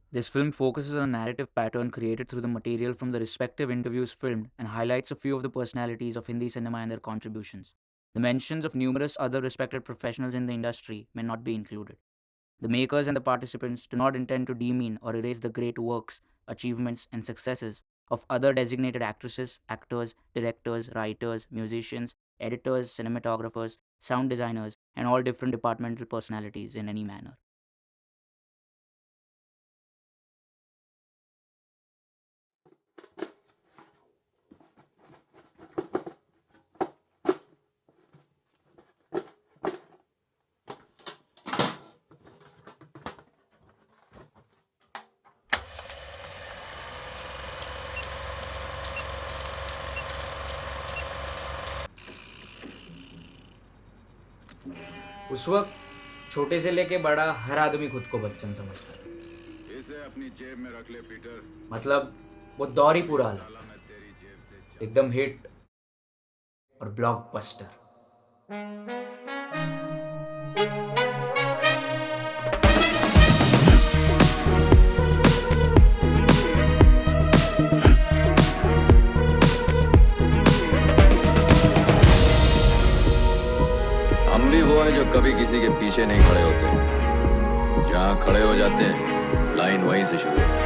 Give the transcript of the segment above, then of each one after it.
This film focuses on a narrative pattern created through the material from the respective interviews filmed and highlights a few of the personalities of Hindi cinema and their contributions. The mentions of numerous other respected professionals in the industry may not be included. The makers and the participants do not intend to demean or erase the great works, achievements, and successes of other designated actresses, actors, directors, writers, musicians, editors, cinematographers, sound designers, and all different departmental personalities in any manner. उस वक्त छोटे से लेके बड़ा हर आदमी खुद को बच्चन समझता था। इसे अपनी जेब में रख ले पीटर। मतलब वो दौर ही पूरा अलग साला था, मैं तेरी जेब से एकदम हिट और ब्लॉकबस्टर। हम भी वो हैं जो कभी किसी के पीछे नहीं खड़े होते। जहाँ खड़े हो जाते हैं लाइन वहीं से शुरू होती है।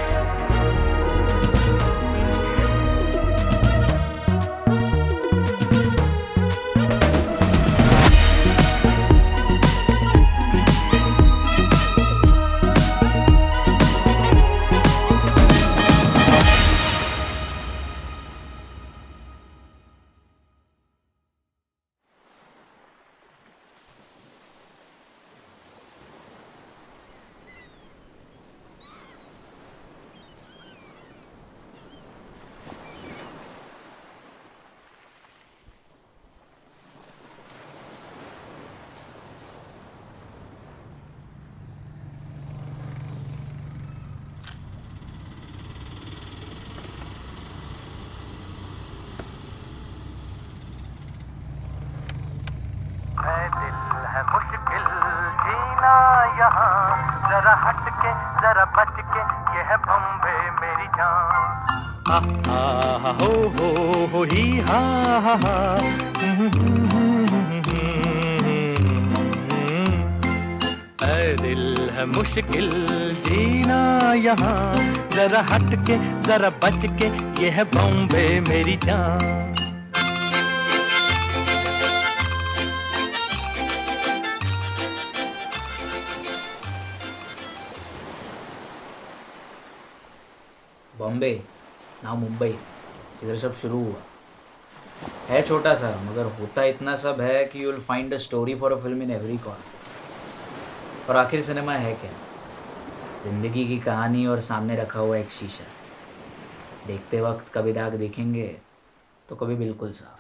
है दिल है मुश्किल जीना यहाँ जरा हट के जरा बच के ये है बम्बे मेरी जान हा हो ही हा है दिल है मुश्किल जीना यहाँ जरा हट के जरा बच के ये है बम्बे मेरी जान बॉम्बे ना मुंबई, इधर सब शुरू हुआ। है छोटा सा मगर होता इतना सब है कि you will find a story for a film in every corner. और आखिर सिनेमा है क्या? जिंदगी की कहानी और सामने रखा हुआ एक शीशा। देखते वक्त कभी दाग देखेंगे तो कभी बिल्कुल साफ।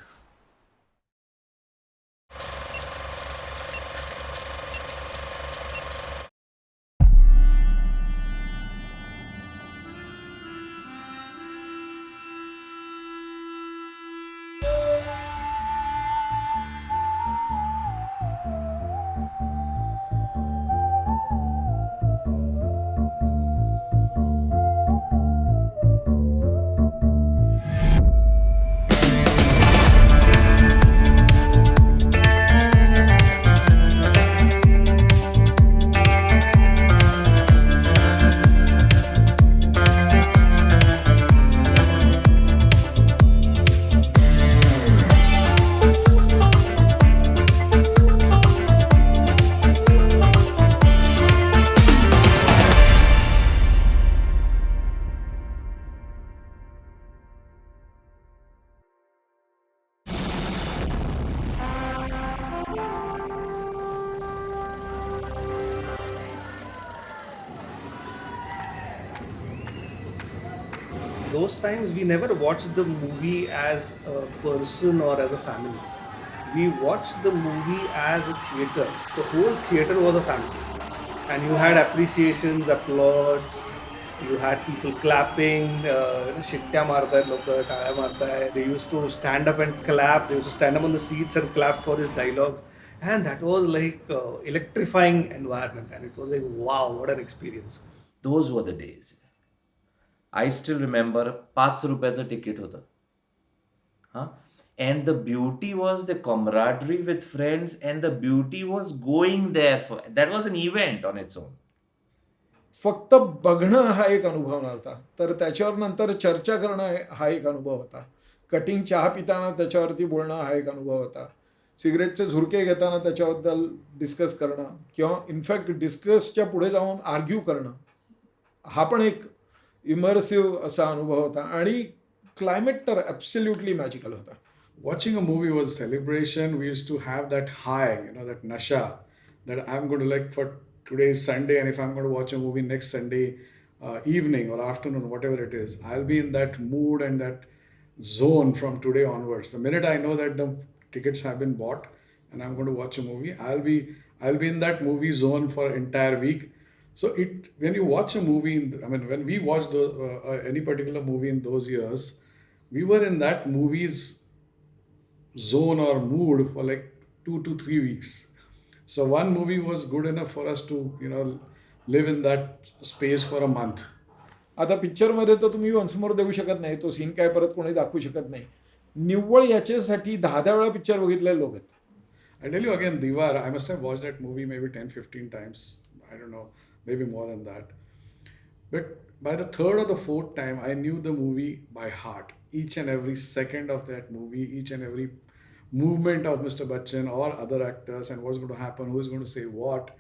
those times we never watched the movie as a person or as a family. We watched the movie as a theater. The whole theater was a family. And you had appreciations, applauds, you had people clapping, शिट्ट्या मारतायत लोक टाळ्या मारताय. They used to stand up and clap. They used to stand up on the seats and clap for his dialogues. And that was like electrifying environment. And it was like, wow, what an experience. Those were the days. I still remember 5 रुपयाचं ticket होतं. Huh? And the beauty was the camaraderie with friends, and the beauty was going there. That was an event on its own. फक्त बघणं हा एक अनुभव नव्हता, तर त्याच्यावर नंतर चर्चा करणं हा एक अनुभव होता. कटिंग चहा पिताना त्याच्यावरती बोलणं हा एक अनुभव होता. सिगरेटचे झुरके घेताना त्याच्याबद्दल डिस्कस करणं किंवा इनफॅक्ट डिस्कसच्या पुढे जाऊन आर्ग्यू करणं हा पण एक इमर्सिव्ह असा अनुभव होता. आणि क्लायमेट तर ॲब्सल्युटली मॅजिकल होता. Watching a movie was celebration. We used to have that high, that nasha, that I'm going to, like, for today's Sunday, and if I'm going to watch a movie next Sunday evening or afternoon, whatever it is, I'll be in that mood and that zone from today onwards. The minute I know that the tickets have been bought and I'm going to watch a movie, I'll be in that movie zone for entire week. So when you watch a movie, when we watched any particular movie in those years, we were in that movie's zone or mood for like 2 to 3 weeks. So one movie was good enough for us to live in that space for a month. आता पिक्चरमध्ये तर तुम्ही वन्समोर देऊ शकत नाही, तो scene काय परत कोणी दाखवू शकत नाही. निव्वळ याच्यासाठी 10 वेळा पिक्चर बघितलेले लोक आहेत. I tell you again, Diwar, I must have watched that movie maybe 10-15 times. I don't know, maybe more than that. But by the third or the fourth time, I knew the movie by heart. Each and every second of that movie, each and every movement of Mr. Bachchan or other actors, and what's going to happen, who is going to say what.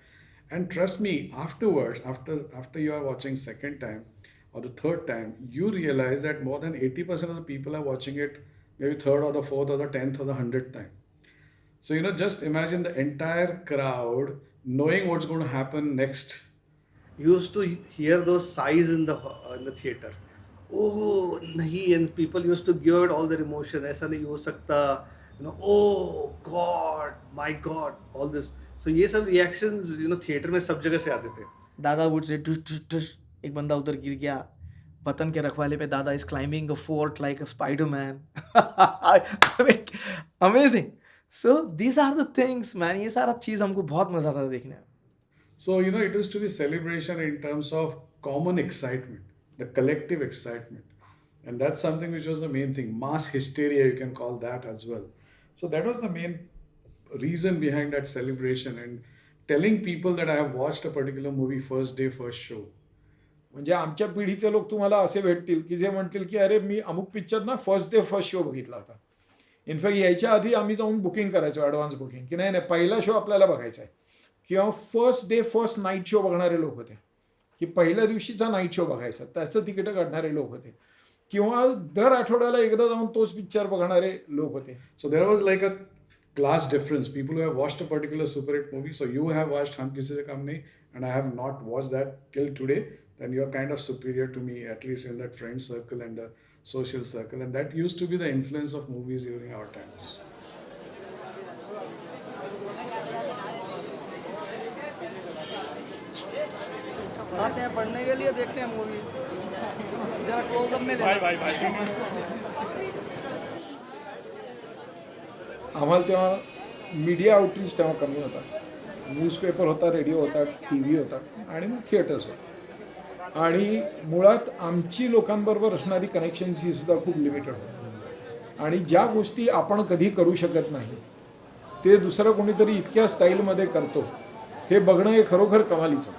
And trust me, afterwards, after you are watching second time or the third time, you realize that more than 80% of the people are watching it maybe third or the fourth or the 10th or the 100th time. So, just imagine the entire crowd knowing what's going to happen next. You used to hear those sighs in the theater. Oh, nahi, and people used to give it all their emotion. ऐसा नहीं हो सकता, oh God, my God, all this. So ये सब reactions, theater में सब जगह से आते थे. दादा would say tush tush tush, एक बंदा उधर गिर गया. वतन के रखवाले पे दादा is climbing a fort like a Spider-Man. Amazing. So these are the things, man. ये सारा चीज़ हमको बहुत मजा आता था देखने में. So, it used to be celebration in terms of common excitement, the collective excitement. And that's something which was the main thing. Mass hysteria, you can call that as well. So that was the main reason behind that celebration, and telling people that I have watched a particular movie first day, first show. म्हणजे आमच्या पिढीचे लोक तुम्हाला असे भेटतील की जे म्हणतील की अरे मी अमुक पिक्चर ना फर्स्ट डे फर्स्ट शो बघितला होता. इनफॅक्ट यायच्या आधी आम्ही जाऊन बुकिंग करायचो, ॲडव्हान्स बुकिंग, की नाही पहिला शो आपल्याला बघायचा आहे. किंवा first day first night show बघणारे लोक होते, की पहिल्या दिवशीचा नाईट शो बघायचा, त्याचं तिकीटं काढणारे लोक होते. किंवा दर आठवड्याला एकदा जाऊन तोच पिक्चर बघणारे लोक होते. So there was like a class difference. People who have watched a particular super hit movie, so you have watched Hum Kisi Se Kam Nahi, and I have not watched that till today, then you are kind of superior to me, at least in that friend circle and the social circle. And that used to be the influence of movies during our times. आते हैं पढ़ने के लिए, देखते हैं movie, जरा close up में ले. आम्हाला तेव्हा मीडिया आउटरीच तेव्हा कमी होता. न्यूजपेपर होता, रेडिओ होता, टी व्ही होता आणि मग थिएटर्स होतं. आणि मुळात आमची लोकांबरोबर असणारी कनेक्शन्स ही सुद्धा खूप लिमिटेड होती. आणि ज्या गोष्टी आपण कधी करू शकत नाही ते दुसरं कोणीतरी इतक्या स्टाईलमध्ये करतो, हे बघणं हे खरोखर कमालीचं.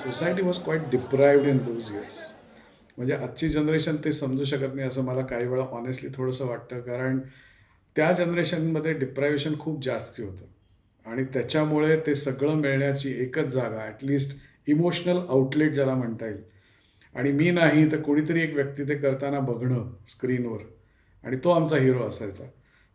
Society was quite deprived in those years. म्हणजे आजची जनरेशन ते समजू शकत नाही असं मला काही वेळा ऑनेस्टली थोडंसं वाटतं, कारण त्या जनरेशनमध्ये डिप्रायव्हेशन खूप जास्ती होतं आणि त्याच्यामुळे ते सगळं मिळण्याची एकच जागा, ॲटलिस्ट इमोशनल आउटलेट ज्याला म्हणता येईल, आणि मी नाही तर कोणीतरी एक व्यक्ती ते करताना बघणं स्क्रीनवर, आणि तो आमचा हिरो असायचा.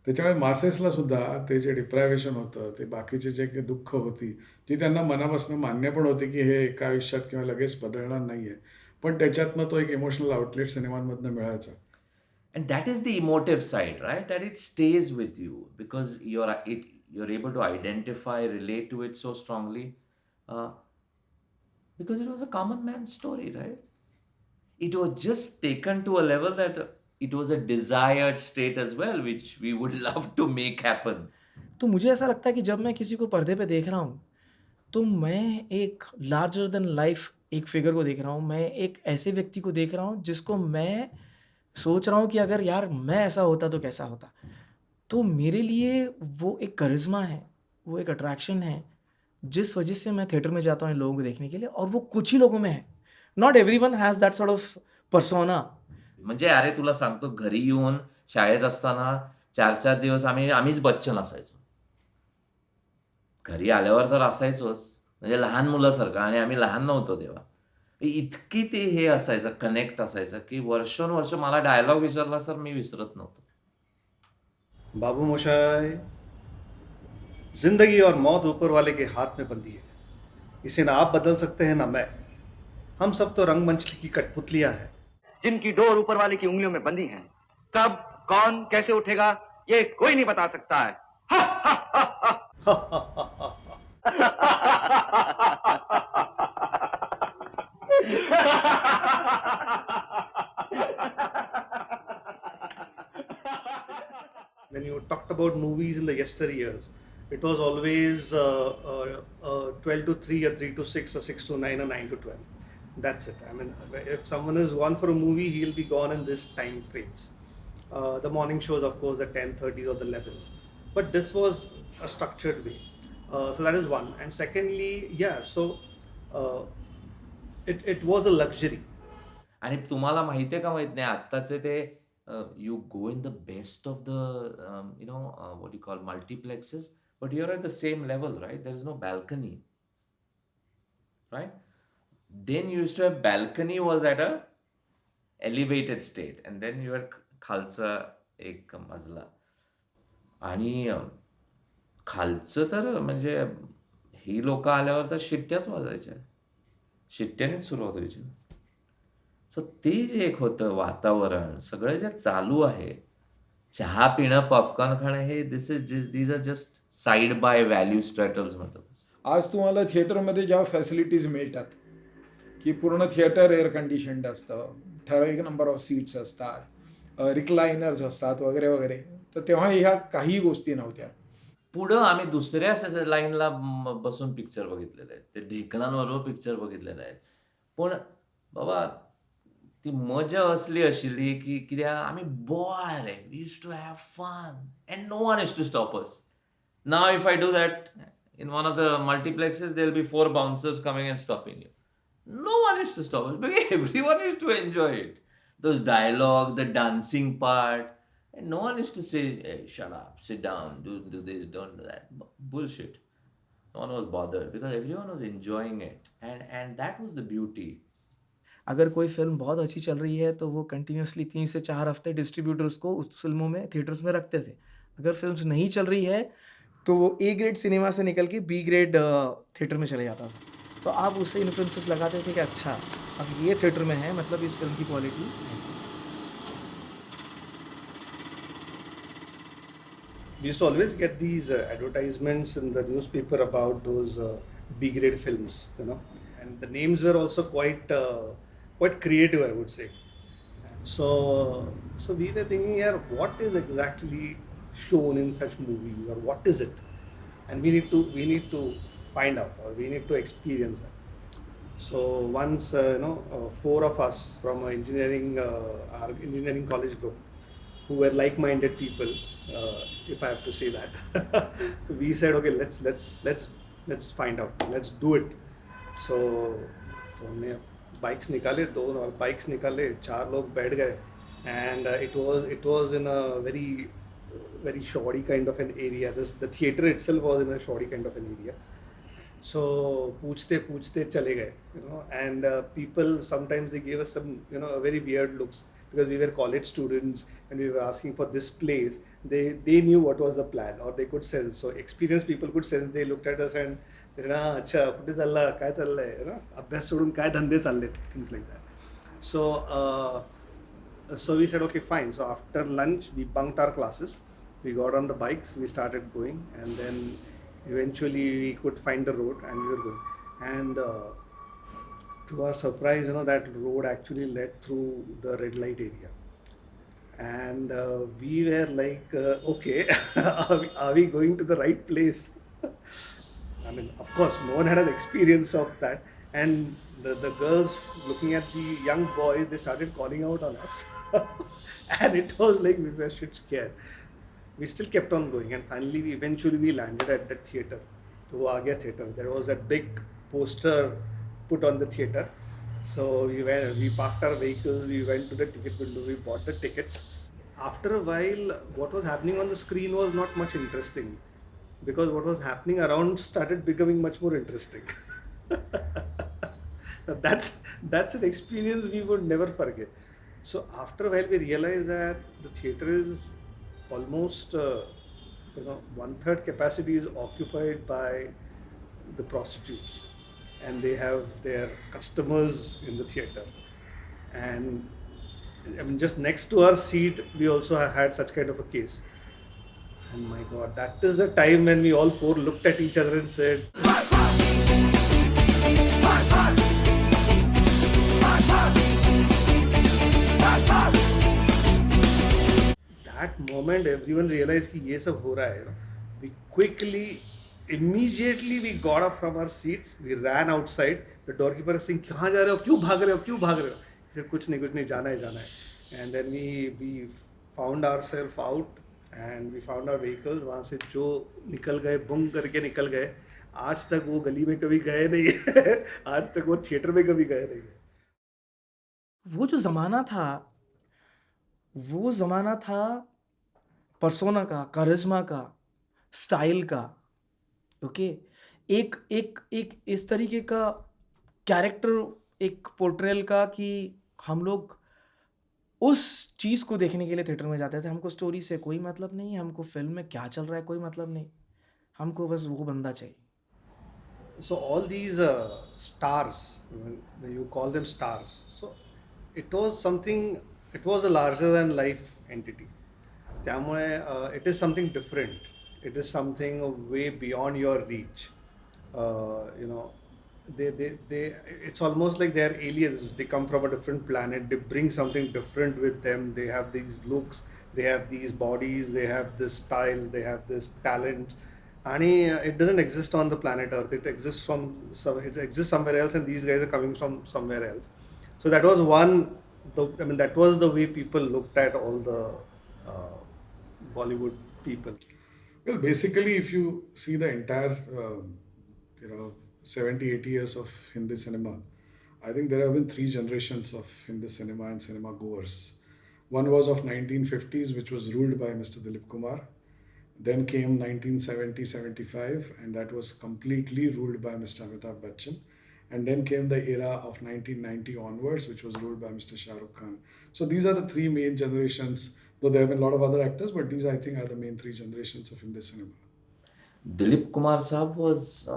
त्याच्यामुळे मासेसला सुद्धा ते जे डिप्रायव्हेशन होतं, ते बाकीचे जे काही दुःख होती, जी त्यांना मनापासून मान्य पण होती की हे एका आयुष्यात किंवा लगेच बदलणार नाही आहे, पण त्याच्यातनं तो एक इमोशनल आउटलेट सिनेमांमधनं मिळायचा. And that is the emotive side, right? That it stays with you because you're able to identify, relate to it so strongly, because it was a common man's story, right? It was just taken to a level that it was a desired state as well, which we would love to make happen. तो मुझे ऐसा लगता है कि जब मैं किसी को पर्दे पे देख रहा हूँ, तो मैं एक लार्जर देन लाइफ एक फिगर को देख रहा हूँ। मैं एक ऐसे व्यक्ति को देख रहा हूँ जिसको मैं सोच रहा हूँ कि अगर यार मैं ऐसा होता तो कैसा होता। तो मेरे लिए वो एक करिश्मा है, वो एक अट्रैक्शन है, जिस वजह से मैं थिएटर में जाता हूँ इन लोगों को देखने के लिए, और वो कुछ ही लोगों में है। Not everyone has that sort of persona. म्हणजे अरे तुला सांगतो, घरी येऊन शाळेत असताना 4-4 दिवस आम्हीच बच्चन असायचो. घरी आल्यावर तर असायचोच, म्हणजे लहान मुलासारखं, आणि आम्ही लहान नव्हतो तेव्हा. इतकी ते हे असायचं, कनेक्ट असायचं, की वर्षोनवर्ष मला डायलॉग विसरला तर मी विसरत नव्हतो. बाबू मोशाय, जिंदगी और मौत ऊपर वाले के हाथ में बंधी है. इसे ना आप बदल सकते हैं ना मैं. हम सब तो रंगमंच की कठपुतलियां हैं. जिनकी डोर ऊपर वाले की उंगलियों में बंधी है. कब, कौन, कैसे उठेगा, ये कोई नहीं बता सकता है. हा, हा, हा, हा. When you talked about movies in the yesteryears, it was always 12 to 3, or 3 to 6, or 6 to 9, or 9 to 12. That's it. I mean, if someone is gone for a movie, he'll be gone in this time frames. The morning shows, of course, the 10:30 or the 11s. But this was a structured way. So that is one. And secondly, yeah, so uh, it was a luxury. आणि तुम्हाला माहिती आहे का माहित नाही, आत्ताचे ते you go in the best of the what you call multiplexes, but you are at the same level, right? There is no balcony, right? Then you used to have balcony was at a elevated state, and then you had खालचा एक मजला, आणि खालचं तर म्हणजे ही लोक आल्यावर तर शिट्ट्याच वाजायच्या, शिट्ट्यानेच सुरुवात व्हायची. सो ते जे एक होतं वातावरण, सगळं जे चालू आहे, चहा पिणं, पॉपकॉर्न खाणं, हे these are just side by value straddles म्हणतात. आज तुम्हाला थिएटरमध्ये ज्या फॅसिलिटीज मिळतात, की पूर्ण थिएटर एअर कंडिशन्ड असतं, ठराविक नंबर ऑफ सीट्स असतात, रिक्लायनर्स असतात वगैरे वगैरे, तर तेव्हा ह्या काही गोष्टी नव्हत्या. पुढं आम्ही दुसऱ्या लाईनला बसून पिक्चर बघितलेले आहेत, ते ढेकणांबरोबर पिक्चर बघितलेले आहेत. पण बाबा ती मजा असली आशिल्ली की कित्याक आमी बोवाळ रे, we used to have fun and no one is to stop us. Now if I do that in one of the multiplexes, there'll be 4 bouncers coming and stopping you. No one is to stop it, because everyone is to enjoy it. Those dialogue, the dancing part, and no one is to say, hey, shut up, sit down, do this, don't do that. Bullshit. No one was bothered, because everyone was enjoying it. And that was the beauty. अगर कोई film बहुत अच्छी चल रही है तो वो continuously 3 से 4 हफ्ते डिस्ट्रीब्यूटर्स को उस फिल्मों में थिएटर्स में रखते थे. अगर फिल्म नहीं चल रही है तो वो ए ग्रेड सिनेमा से निकल के बी ग्रेड थिएटर में चले जाता था. तो आप उससे इन्फ्लुएंसेस लगाते थे कि अच्छा अब ये थिएटर में है, मतलब इस फिल्म की क्वालिटी ऐसी. We used to always get these advertisements in the newspaper about those B-grade films, you know, and the names were also quite creative, I would say. So we were thinking, yeah, what is exactly shown in such movies, or what is it? And we need to find out, or we need to experience it. So once 4 of us from our engineering college group, who were like-minded people, if I have to say that, we said, okay, let's find out, let's do it. So हमने bikes निकाले, 2 bikes निकाले, 4 लोग बैठ गए, and it was in a very shoddy kind of an area. The theater itself was in a shoddy kind of an area. So पूछते चले गए, you know, and people sometimes they gave us some, you know, very weird looks, because we were college students and we were asking for this place. They knew what was the plan, or they could sense. So experienced people could sense. They looked at us and they said, अच्छा कुठे चालला, काय चाललंय, you know, अभ्यास सोडून काय धंदे चालले, things like that. So we said, okay, fine. So after lunch we bunked our classes, we got on the bikes, we started going, and then eventually we could find the road and we were going. And to our surprise, you know, that road actually led through the red light area. and we were like, okay, are we going to the right place? I mean, of course, no one had an experience of that. And the girls looking at the young boys, they started calling out on us. And it was like we were shit scared. We still kept on going, and finally, eventually, we landed at that theater. So, वो आ गया theater. There was that big poster put on the theater. So we parked our vehicles, we went to the ticket window, we bought the tickets. After a while, what was happening on the screen was not much interesting, because what was happening around started becoming much more interesting. that's an experience we would never forget. So after a while, we realized that the theater is almost 1/3 capacity is occupied by the prostitutes, and they have their customers in the theater. And I mean, just next to our seat, we also had such kind of a case. And my God, that is the time when we all four looked at each other and said, that moment everyone realized कि ये सब हो रहा है. We quickly, immediately we got up from our seats, we ran outside. The doorkeeper was saying, कहाँ जा रहे हो, क्यों भाग रहे हो? He said, कुछ नहीं, जाना है. And then we found ourselves out, and we found our vehicles. वहाँ से जो निकल गए, बुंग करके निकल गए. आज तक वो गली में कभी गए नहीं है. आज तक वो थिएटर में कभी गए नहीं है. वो जो ज़माना था पर्सोना का, कारिज़मा का, स्टाइल का, ओके? एक इस तरीके का कैरेक्टर, एक पोर्ट्रेयल का, कि हम लोग उस चीज़ को देखने के लिए थिएटर में जाते थे. हमको स्टोरी से कोई मतलब नहीं, हमको फ़िल्म में क्या चल रहा है कोई मतलब नहीं, हमको बस वो बंदा चाहिए. So all these stars, when you call them stars, so it was a larger than life entity. त्यामुळे it is something different. It is something way beyond your reach. It's almost like they are aliens. They come from a different planet. They bring something different with them. They have these looks. They have these bodies. They have this styles. They have this talent. And it doesn't exist on the planet Earth. It exists somewhere else, and these guys are coming from somewhere else. So that was that was the way people looked at all the Bollywood people. Well, basically, if you see the entire, 70, 80 years of Hindi cinema, I think there have been 3 generations of Hindi cinema and cinema goers. One was of 1950s, which was ruled by Mr. Dilip Kumar. Then came 1970-75, and that was completely ruled by Mr. Amitabh Bachchan. And then came the era of 1990 onwards, which was ruled by Mr. Shah Rukh Khan. So these are the 3 main generations, though there have been a lot of other actors, but these, I think, are the main 3 generations of Hindi cinema. Dilip Kumar Saab was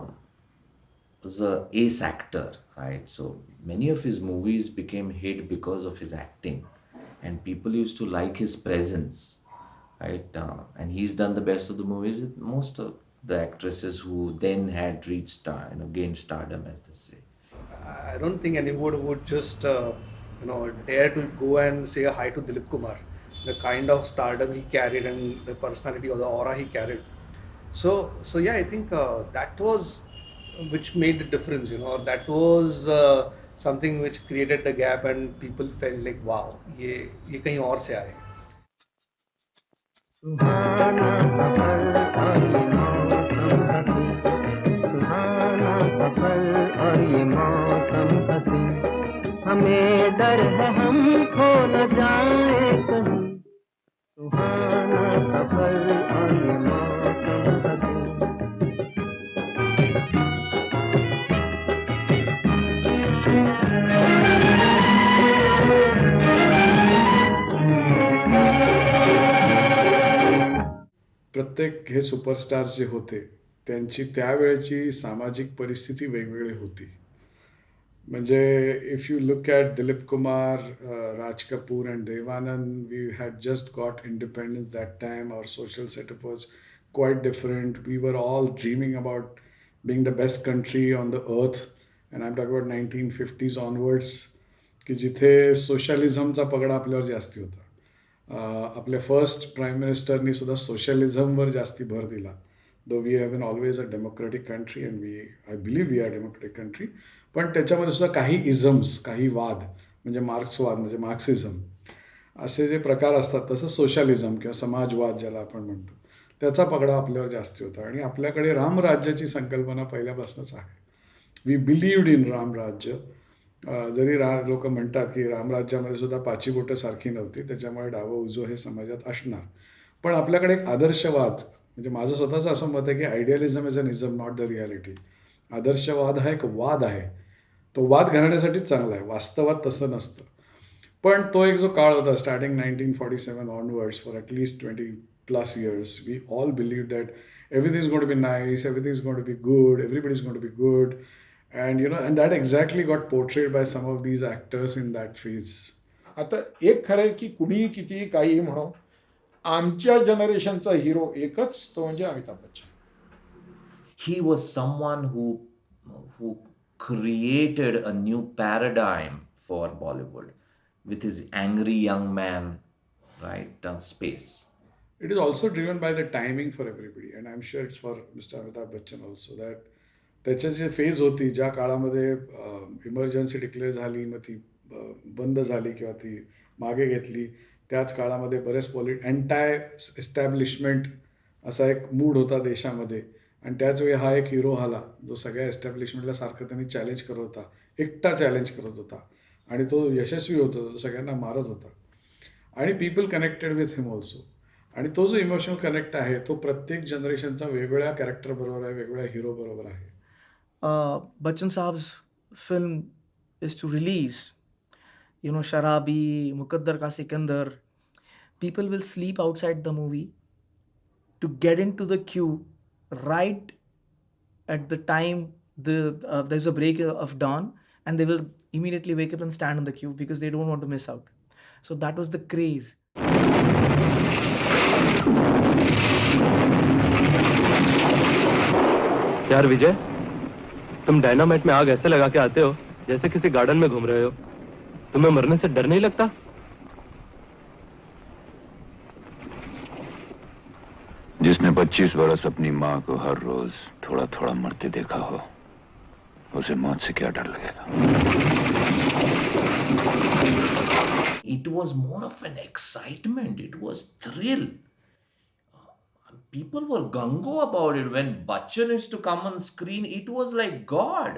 a ace actor, right? So many of his movies became hit because of his acting, and people used to like his presence, right? And he's done the best of the movies with most of the actresses who then had reached gained stardom, as they say. I don't think anyone would just dare to go and say hi to Dilip Kumar. The kind of stardom he carried and the personality or the aura he carried. So yeah, I think that was which made the difference. That was something which created the gap, and people felt like, wow, ये कहीं और से आए. सुहाना सफर और ये मौसम हसी, सुहाना सफर और ये मौसम हसी, हमें डर है हम खो न जाए कहीं, सुहाना सफर और ये मौसम हसी. प्रत्येक हे सुपरस्टार्स जे होते त्यांची त्यावेळेची सामाजिक परिस्थिती वेगवेगळी होती. म्हणजे if you look at Dilip Kumar, Raj Kapoor and Devanand, we had just got independence that time. Our social setup was quite different. We were all dreaming about being the best country on the earth, and I'm talking about 1950s onwards, की जिथे सोशलिझमचा पगडा आपल्यावर जास्ती होता. आपल्या first prime मिनिस्टरनी सुद्धा सोशलिझमवर जास्ती भर दिला. Though we have been always a democratic country and I believe we are democratic country. पण त्याच्यामध्ये सुद्धा काही इझम्स, काही वाद, म्हणजे मार्क्सवाद म्हणजे मार्क्सिझम असे जे प्रकार असतात, तसं सोशलिझम किंवा समाजवाद ज्याला आपण म्हणतो, त्याचा पगडा आपल्यावर जास्ती होता. आणि आपल्याकडे रामराज्याची संकल्पना पहिल्यापासूनच आहे. वी बिलीव्ड इन रामराज्य. जरी लोक म्हणतात की रामराज्यामध्ये सुद्धा पाची बोटं सारखी नव्हती, त्याच्यामुळे डावं उजवं हे समाजात असणार. पण आपल्याकडे एक आदर्शवाद, म्हणजे माझं स्वतःचं असं मत आहे की idealism is an ism, not the reality. आदर्शवाद हा एक वाद आहे, तो वाद घालण्यासाठीच चांगला आहे, वास्तवात तसं नसतं. पण तो एक जो काळ होता starting 1947 onwards, for at least 20+ years, we all believe that everything is going to be nice, everything is going to be good, everybody is going to be good. And and that exactly got portrayed by some of these actors in that phase. आता एक खरं आहे की कुणीही कितीही काही म्हणो, आमच्या जनरेशनचा हिरो एकच, तो म्हणजे Amitabh Bachchan. He was someone who created a new paradigm for Bollywood with his angry young man, right, space. It is also driven by the timing for everybody, and I'm sure it's for Mr. Amitabh Bachchan also, that त्याच्या जे phase होती, ज्या काळामध्ये emergency declare झाली, मग ती बंद झाली किंवा ती मागे घेतली, त्याच काळामध्ये बरेच अँटाय एस्टॅब्लिशमेंट असा एक मूड होता देशामध्ये. आणि त्याच वेळी हा एक हिरो आला जो सगळ्या एस्टॅब्लिशमेंटला सारखं त्यांनी चॅलेंज करत होता, एकटा चॅलेंज करत होता, आणि तो यशस्वी होता, तो सगळ्यांना मारत होता. आणि people connected with him also. आणि तो जो इमोशनल कनेक्ट आहे तो प्रत्येक जनरेशनचा वेगवेगळ्या कॅरेक्टर बरोबर आहे, वेगवेगळ्या हिरो बरोबर आहे. Bachchan Saab's film is to release, Sharabi, Muqaddar Ka Sikandar. People will sleep outside the movie to get into the queue right at the time there's a break of dawn, and they will immediately wake up and stand in the queue because they don't want to miss out. So that was the craze. यार विजय, तुम dynamite में आग ऐसे लगा के आते हो जैसे किसी गार्डन में घूम रहे हो. तुम्हें मरने से डर नहीं लगता? जिसने 25 बरस अपनी माँ को हर रोज थोड़ा थोड़ा मरते देखा हो, उसे मौत से क्या डर लगेगा? It was more of an excitement. It was thrill. People were gung-ho about it. When Bachchan used to come on screen, it was like God.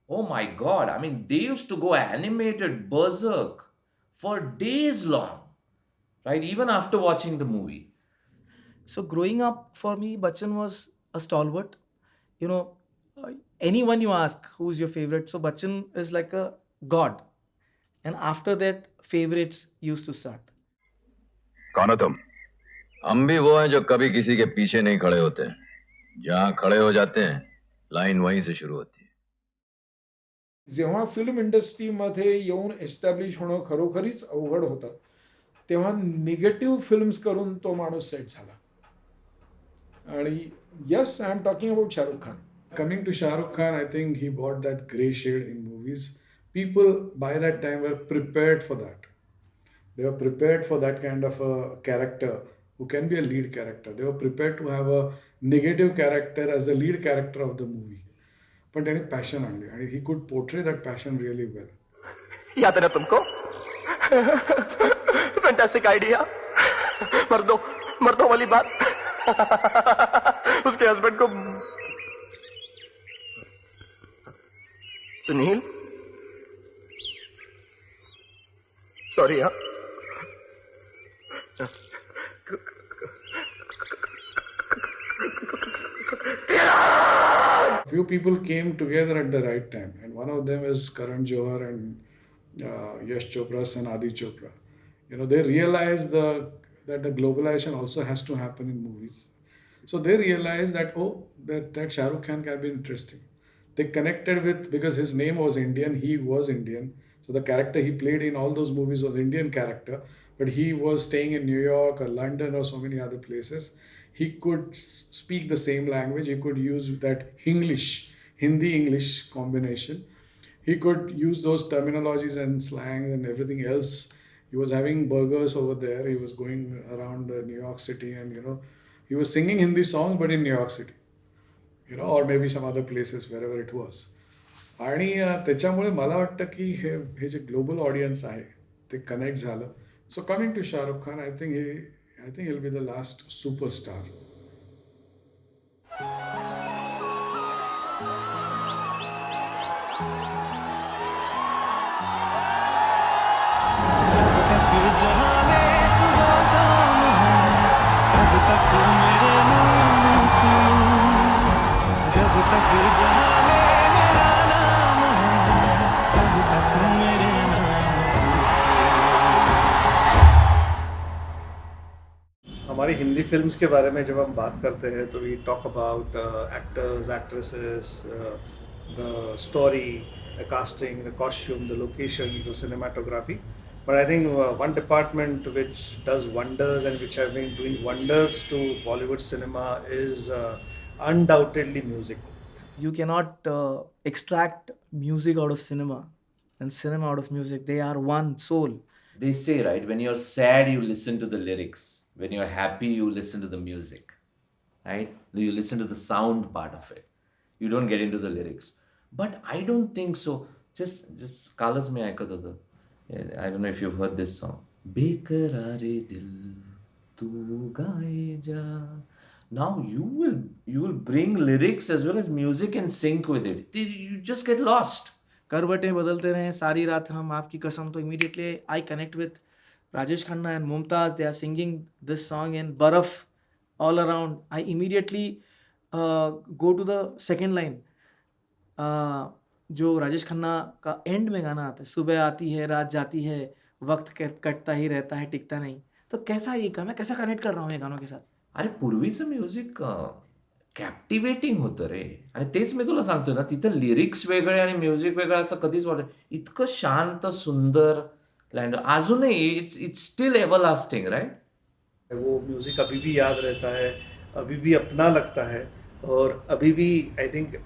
Oh my God. I mean, they used to go animated berserk for days long, right? Even after watching the movie. So growing up for me, Bachchan was a stalwart. Anyone you ask who's your favorite, so Bachchan is like a god. And after that, favorites used to start. कौन हो तुम? हम भी वो हैं जो कभी किसी के पीछे नहीं खड़े होते. जहां खड़े हो जाते हैं, लाइन वहीं से शुरू होती है. जेव्हा फिल्म इंडस्ट्रीमध्ये येऊन एस्टॅब्लिश होणं खरोखरीच अवघड होतं, तेव्हा निगेटिव्ह फिल्म्स करून तो माणूस सेट झाला. आणि yes, I am talking about Shahrukh Khan. Coming to Shah Rukh Khan, I think he brought that grey shade in movies. People by that time were prepared for that. They were prepared for that kind of a character who can be a lead character. They were prepared to have a negative character as the lead character of the movie. But then passion only, and he could portray that passion really well. याद है ना तुमको? Fantastic idea. मर्दों वाली बात. उसके husband को Sunil, sorry. हाँ, Few people came together at the right time, and one of them is Karan Johar and Yash Chopra's son Adi Chopra. They realized that the globalization also has to happen in movies. So they realized that that Shah Rukh Khan can be interesting. They connected with, because his name was Indian, he was Indian. So the character he played in all those movies was Indian character, but he was staying in New York or London or so many other places. He could speak the same language. He could use that Hindi-English combination. He could use those terminologies and slang and everything else He was having burgers over there. He was going around New York City, and he was singing Hindi songs, but in New York City, or maybe some other places wherever it was. आणि त्याच्यामुळे मला वाटतं की हे जे global audience आहे ते connect झालं. So coming to Shahrukh Khan, I think he'll be the last superstar. हमारी Hindi films के बारे में जब हम बात करते हैं तो we talk about actors, actresses, the story, the casting, the costume, the locations, the cinematography. But I think one department which does wonders and which have been doing wonders to Bollywood cinema is undoubtedly music. You cannot extract music out of cinema and cinema out of music. They are one soul. They say, right, when you're sad, you listen to the lyrics. When you're happy, you listen to the music. Right? You listen to the sound part of it. You don't get into the lyrics. But I don't think so. Just Kalas mein aika tha. I don't know if you've heard this song. Bekarare dil tu gaye ja. Now you will bring lyrics as well as music in sync with it. You just get lost. करवटें बदलते रहे सारी रात हम आपकी कसम. तो immediately I connect with Rajesh Khanna and Mumtaz. They are singing this song in Baraf all around. I immediately go to the second line. जो राजेश खन्ना का एंड में गाना आता है, सुबह आती है रात जाती है वक्त कटता ही रहता है टिकता नहीं. तो कैसा ये काम है, कैसा कनेक्ट कर रहा हूँ या गानों के साथ. अरे पूर्वीचं म्युझिक कॅप्टिवेटिंग होतं रे. आणि तेच मी तुला सांगतोय ना, तिथं लिरिक्स वेगळे आणि म्युझिक वेगळं असं कधीच वाटत. इतकं शांत सुंदर लँड अजूनही इट्स स्टिल एव्हरलास्टिंग, राईट. वो म्यूजिक अभी भी याद रहता है, अभी भी अपना लगता है. और अभी भी I think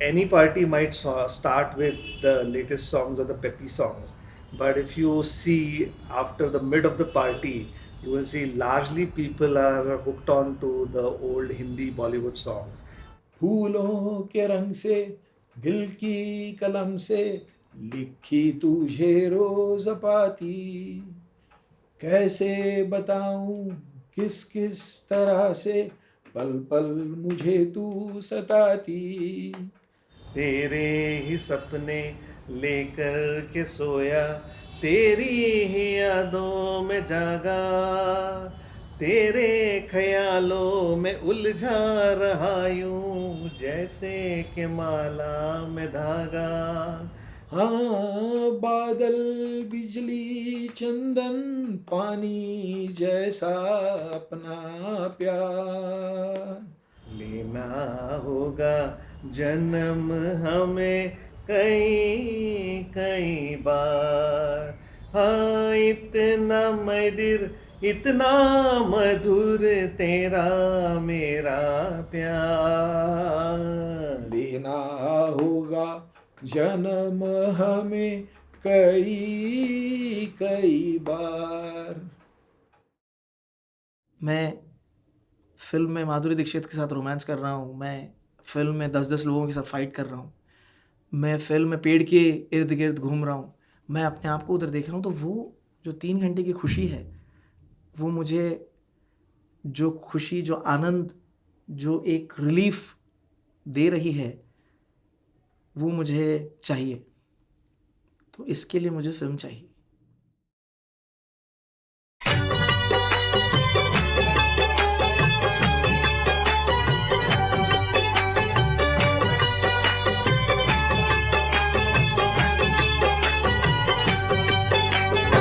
any party might start with the latest songs or the peppy songs, but if you see after the mid of the party, you will see largely people are hooked on to the old Hindi Bollywood songs. फूलों के रंग से दिल की कलम से लिखी तुझे रोज पाती, कैसे बताऊं किस किस तरह से पल पल मुझे तू सताती. तेरे ही सपने लेकर के सोया, तेरी ही यादों में जागा, तेरे ख्यालों में उलझा रहा यूं जैसे कि माला में धागा. हाँ, बादल बिजली चंदन पानी जैसा अपना प्यार, लेना होगा जन्म हमें कई कई बार. हाँ, इतना मधुर तेरा मेरा प्यार, लेना होगा जन्म हमें कई कई बार. मैं फिल्म में माधुरी दीक्षित के साथ रोमांस कर रहा हूँ. मैं फिल्म में 10-10 लोगों के साथ फाइट कर रहा हूँ. मैं फिल्म में पेड़ के इर्द गिर्द घूम रहा हूँ. मैं अपने आप को उधर देख रहा हूँ. तो वो जो 3 घंटे की खुशी है, वो मुझे जो खुशी, जो आनंद, जो एक रिलीफ दे रही है, वो मुझे चाहिए. तो इसके लिए मुझे फिल्म चाहिए.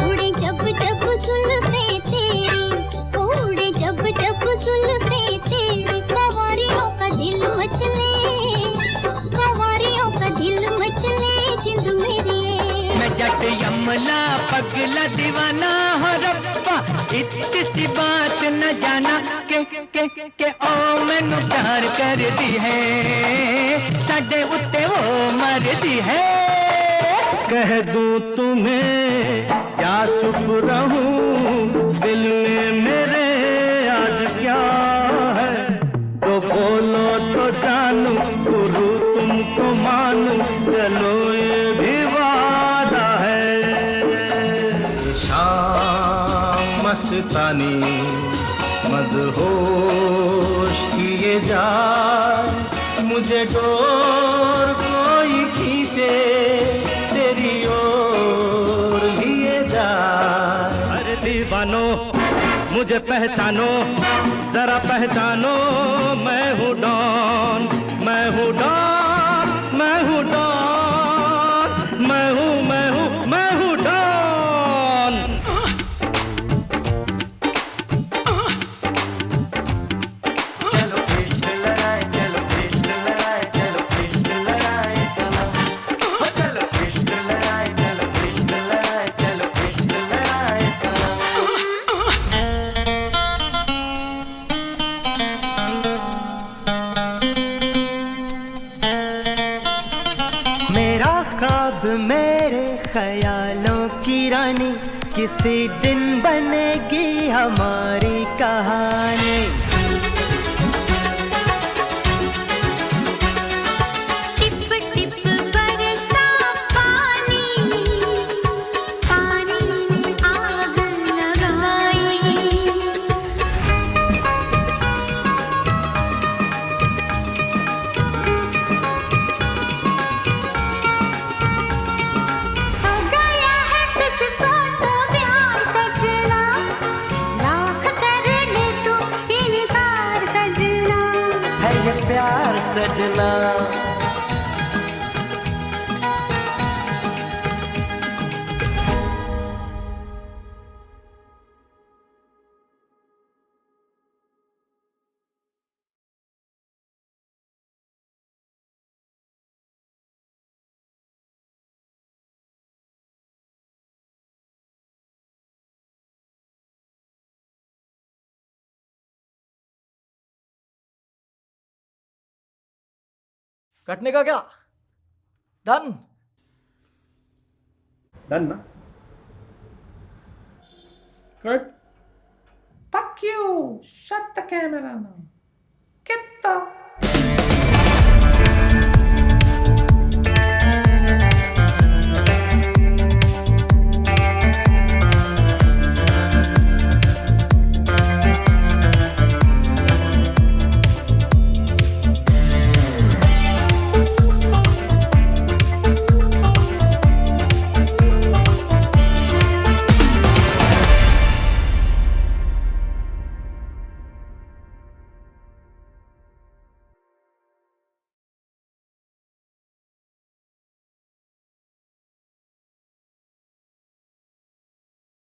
उड़े जब जब जुल्फे तेरी, उड़े जब जब जुल्फे तेरी, कंवरियों का दिल मचले, कंवरियों का दिल मचले जिंद मेरी. मैं जट यमला पगला दीवाना हो रब्बा, इतनी सी बात न जाना के ओ मैनू प्यार कर दी है, साडे उत्ते वो मर दी है. कह दूं तुम्हें या चुप रहूं, दिल में मेरे आज क्या है, तो बोलो तो जानूं, गुरु तुमको मानूं, चलो ये भी वादा है। शाम मस्तानी मदहोश किए जाए, मुझे डोर कोई खींचे तेरी ओर लिए जाए। अरे दीवानो मुझे पहचानो, जरा पहचानो, मैं हूँ डॉन, मैं हूँ डॉन, मैं हूँ डॉन, मैं हूँ मैं हूँ मैं हूँ डॉन। चलो कृष्ण लड़ाए, चलो कृष्ण लड़ाए, चलो कृष्ण लड़ाए सनम। हो चलो कृष्ण लड़ाए, चलो कृष्ण लड़ाए, चलो कृष्ण लड़ाए सनम। मेरा ख्वाब मेरे ख्यालों की रानी, किसी दिन बनेगी हमारी कहानी। टिप टिप बरसा पानी, पानी ने आग लगाई। हो गया है तुझको तो प्यार सजना, लाख कर ले तू इनकार सजना। है ये प्यार सजना। कटने का क्या? डन। Done ना? Cut. Fuck you. Shut the camera now. Get the